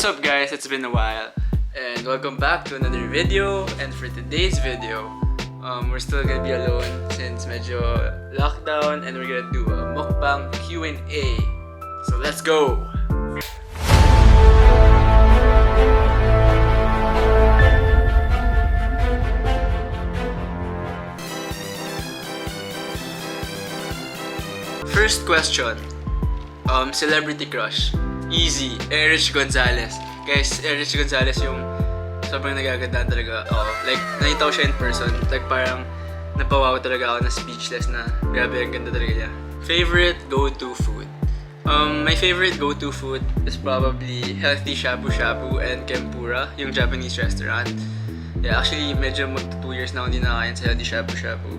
What's up guys, it's been a while and welcome back to another video. And for today's video, we're still gonna be alone since medyo lockdown, and we're gonna do a mukbang Q&A. So let's go! First question, celebrity crush. Easy, Erich Gonzalez. Guys, Erich Gonzalez yung sobrang nagagandaan talaga. Like, nakita ko siya in person. Like, parang napawaw talaga ako na speechless na grabe, ang ganda talaga niya. Favorite go-to food? My favorite go-to food is probably healthy shabu-shabu and tempura, yung Japanese restaurant. Yeah, actually, medyo magto 2 years na ako hindi nakakain sa healthy shabu-shabu.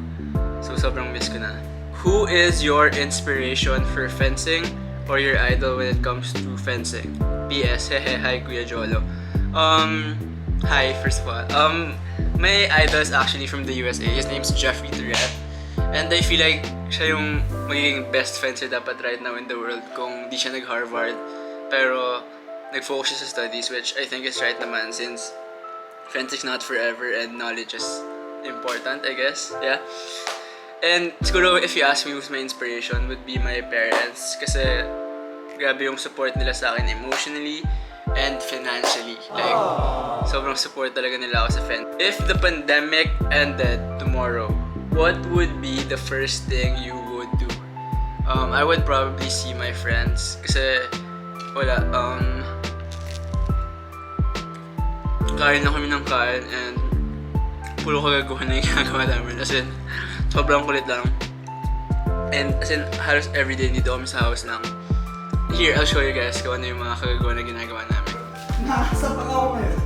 So, sobrang miss ko na. Who is your inspiration for fencing or your idol when it comes to fencing? PS, hehe, hi Kuya Jolo. Hi, first of all. My idol is actually from the USA. His name's Jeffrey Tourette. And I feel like siya yung magiging best fencer dapat right now in the world kung di siya nag-Harvard. Pero nag-focus siya sa studies, which I think is right naman since fencing's not forever and knowledge is important, I guess. Yeah. And siguro if you ask me who's my inspiration, would be my parents. Kasi grabe yung support nila sa akin emotionally and financially. Like, sobrang support talaga nila ako sa fence. If the pandemic ended tomorrow, what would be the first thing you would do? I would probably see my friends. Kasi wala, kain na kami ng kain and puro kagagawa na yung ginagawa namin. As in, sobrang kulit lang. And as in, halos everyday dito kami sa house lang. Here, I'll show you guys kung ano yung mga kagagawa na ginagawa namin. Nakasapak ako ngayon.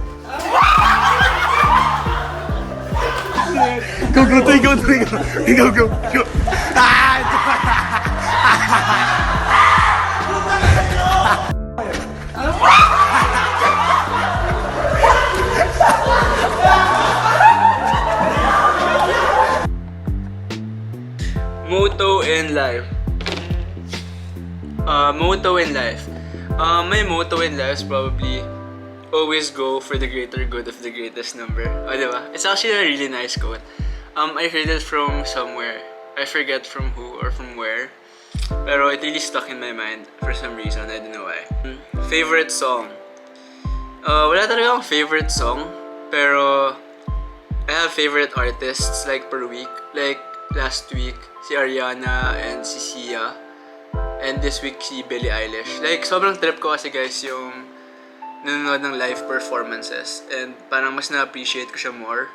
Go. Motto in life. Motto in life. My motto in life is probably always go for the greater good of the greatest number. Diba? It's actually a really nice quote. I heard it from somewhere. I forget from who or from where. Pero it really stuck in my mind for some reason. I don't know why. Favorite song? Wala talaga akong favorite song. Pero I have favorite artists like per week. Like last week, si Ariana and si Sia. And this week, si Billie Eilish. Like, sobrang trip ko kasi guys yung nanonood ng live performances. And parang mas na-appreciate ko siya more.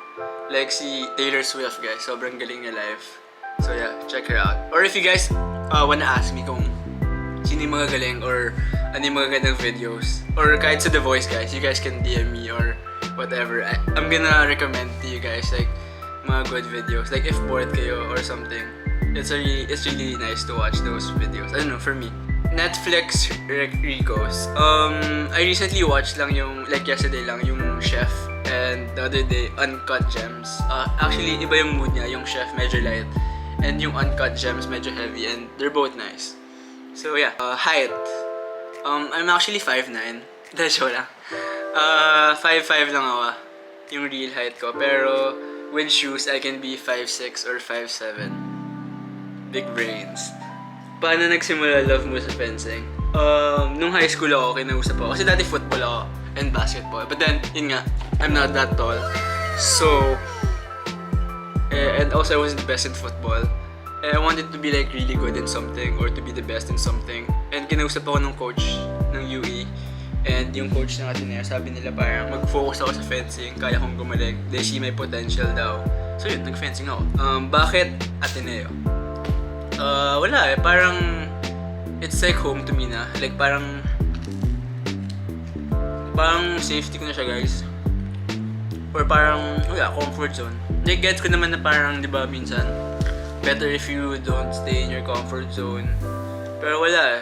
Like si Taylor Swift guys, sobrang galing niya live. So yeah, check her out. Or if you guys wanna ask me kung sino yung mga galing or ano yung mga gandang videos. Or kahit sa The Voice guys, you guys can DM me or whatever. I'm gonna recommend to you guys like mga good videos. Like if bored kayo or something. It's really nice to watch those videos. I don't know, for me. Netflix Ricos. I recently watched lang yung, like yesterday lang, yung Chef. And the other day, Uncut Gems. Actually, iba yung mood niya. Yung Chef medyo light. And yung Uncut Gems medyo heavy. And they're both nice. So yeah. Height. I'm actually 5'9". Dahil show lang. 5'5" lang ako. Yung real height ko. Pero with shoes, I can be 5'6" or 5'7". Big brains. Paano nagsimula love mo sa fencing? Nung high school ako, kinausap ako. Kasi dati football ako and basketball. But then, yun nga, I'm not that tall. So, and also I wasn't the best in football. I wanted to be like really good in something or to be the best in something. And kinausap ako ng coach ng UE. And yung coach ng Ateneo, sabi nila parang mag-focus ako sa fencing, kaya kong gumaling. They see my potential daw. So yun, nag-fencing ako. Bakit Ateneo? Wala parang it's like home to me na. Like parang safety ko na siya guys. Or parang, comfort zone. Like gets ko naman na parang, di ba, minsan better if you don't stay in your comfort zone. Pero wala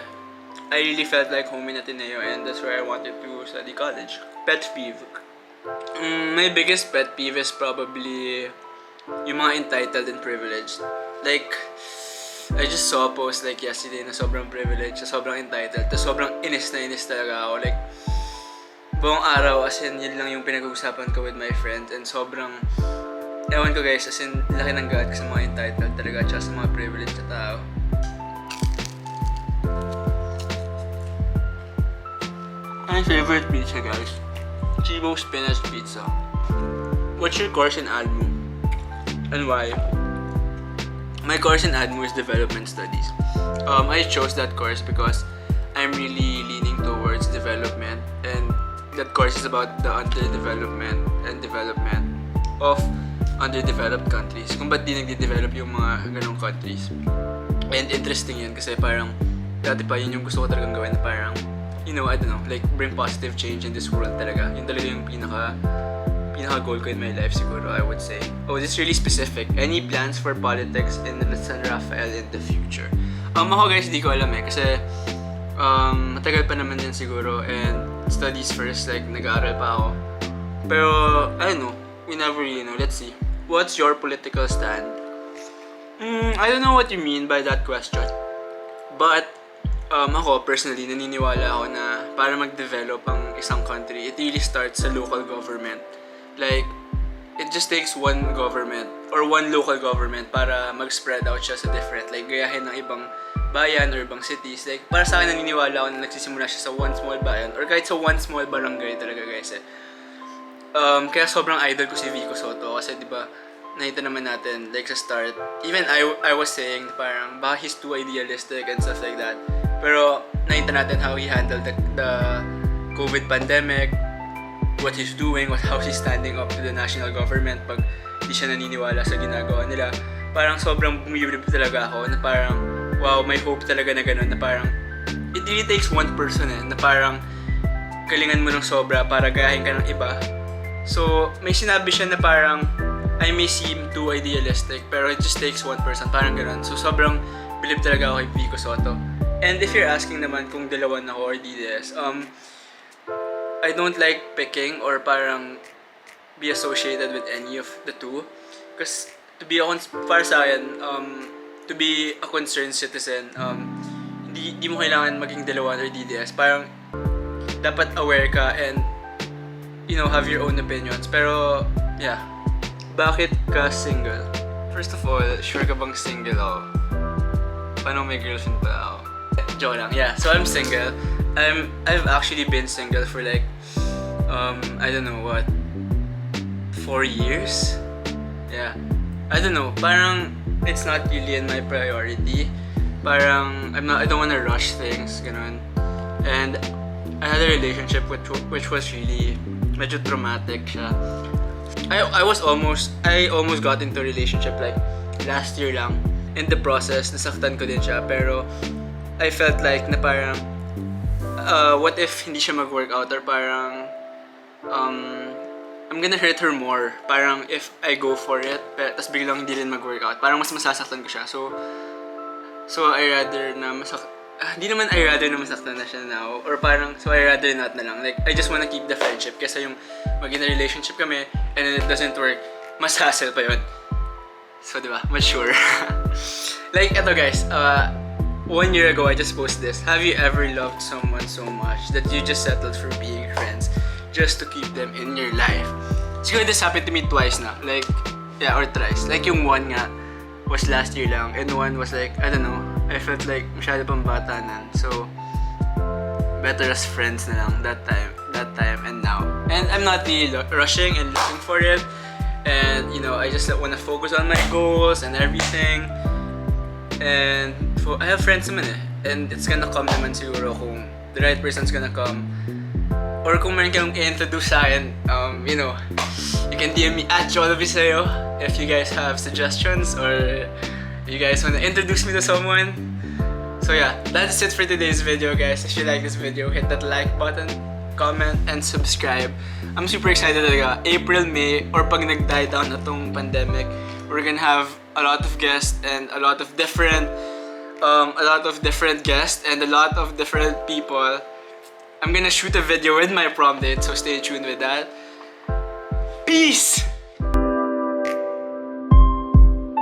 I really felt like home in Ateneo and that's where I wanted to study college. Pet peeve. My biggest pet peeve is probably yung mga entitled and privileged. Like, I just saw a post like yesterday na sobrang privileged, na sobrang entitled, na sobrang inis talaga ako. Like, buong araw, as in, yun lang yung pinag-uusapan ko with my friends. And sobrang, ewan ko guys, as in, laki ng God ko sa mga entitled talaga, at sa mga privileged na tao. My favorite pizza, guys. Chibo spinach pizza. What's your course in ADMU? And why? My course in ADMU is development studies. I chose that course because I'm really leaning towards development, and that course is about the underdevelopment and development of underdeveloped countries. Kung ba't di nagde-develop yung mga ganong countries. And interesting yun kasi parang dati pa yun yung gusto ko talagang gawin na parang, you know, I don't know, like bring positive change in this world talaga. Yun talaga yung pinaka goal ko in my life siguro, I would say. Oh, this is really specific. Any plans for politics in San Rafael in the future? Ako guys, di ko alam eh kasi matagal pa naman din siguro, and studies first, like nag-aaral pa ako. Pero, I don't know, we never really know. Let's see. What's your political stand? I don't know what you mean by that question. But, ako personally, naniniwala ako na para mag-develop ang isang country, it really starts sa local government. Like, it just takes one government or one local government para mag-spread out siya sa different, like gayahin ng ibang bayan or ibang cities. Like, para sa akin, naniniwala ako na nagsisimula siya sa one small bayan or kahit sa one small barangay talaga guys eh. Kaya sobrang idol ko si Vico Soto kasi diba, nakita naman natin like sa start, even I was saying parang baka he's too idealistic and stuff like that. Pero nakita natin how he handled the COVID pandemic, what he's doing, how he's standing up to the national government pag di siya naniniwala sa ginagawa nila. Parang sobrang bumibilib talaga ako na parang wow, may hope talaga na ganun na parang it really takes one person na parang galingan mo ng sobra para gayahin ka ng iba. So, may sinabi siya na parang I may seem too idealistic pero it just takes one person, parang ganun. So, sobrang bilib talaga ako kay Vico Soto. And if you're asking naman kung dalawan ako or DDS, I don't like picking or parang be associated with any of the two. Because to be para sa akin, to be a concerned citizen, di mo kailangan maging dalawan or DDS. Parang dapat aware ka and you know, have your own opinions. Pero yeah, bakit ka single? First of all, sure ka bang single ako? Paano may girlfriend pa ako? Joke lang. Yeah, so I'm single. I've actually been single for like I don't know what, 4 years? Yeah. I don't know, parang it's not really in my priority. Parang I don't wanna rush things, ganun. And I had a relationship which was really medyo traumatic siya. I almost got into a relationship like last year lang. In the process, nasaktan ko din siya, pero I felt like na parang what if hindi siya mag-work out or parang I'm gonna hurt her more. Parang if I go for it, tapos biglang hindi rin mag-work out, parang mas masasaktan ko siya. So I rather na hindi naman I rather na masaktan na siya now, or parang so I rather not na lang. Like I just wanna keep the friendship kesa yung maging na relationship kami and then it doesn't work, mas hassle pa yun. So diba, mature. Like eto guys, 1 year ago I just posted this. Have you ever loved someone so much that you just settled for being friends just to keep them in your life? Siguro this happened to me twice na, like yeah, or thrice. Like yung one nga was last year lang, and one was like, I don't know, I felt like masyado pang bata na. So, better as friends na lang that time and now. And I'm not really rushing and looking for it. And, you know, I just want to focus on my goals and everything. And I have friends naman eh. And it's gonna come naman siguro kung the right person's gonna come. Or kung meron kang i-introduce sa akin, you know, you can DM me at Jolo Viceo if you guys have suggestions or you guys want to introduce me to someone. So yeah, that's it for today's video guys. If you like this video, hit that like button, comment, and subscribe. I'm super excited talaga. April, May, or pag nag-die down na tong pandemic, we're gonna have a lot of guests and a lot of different guests and a lot of different people. I'm gonna shoot a video with my prom date, so stay tuned with that. Peace!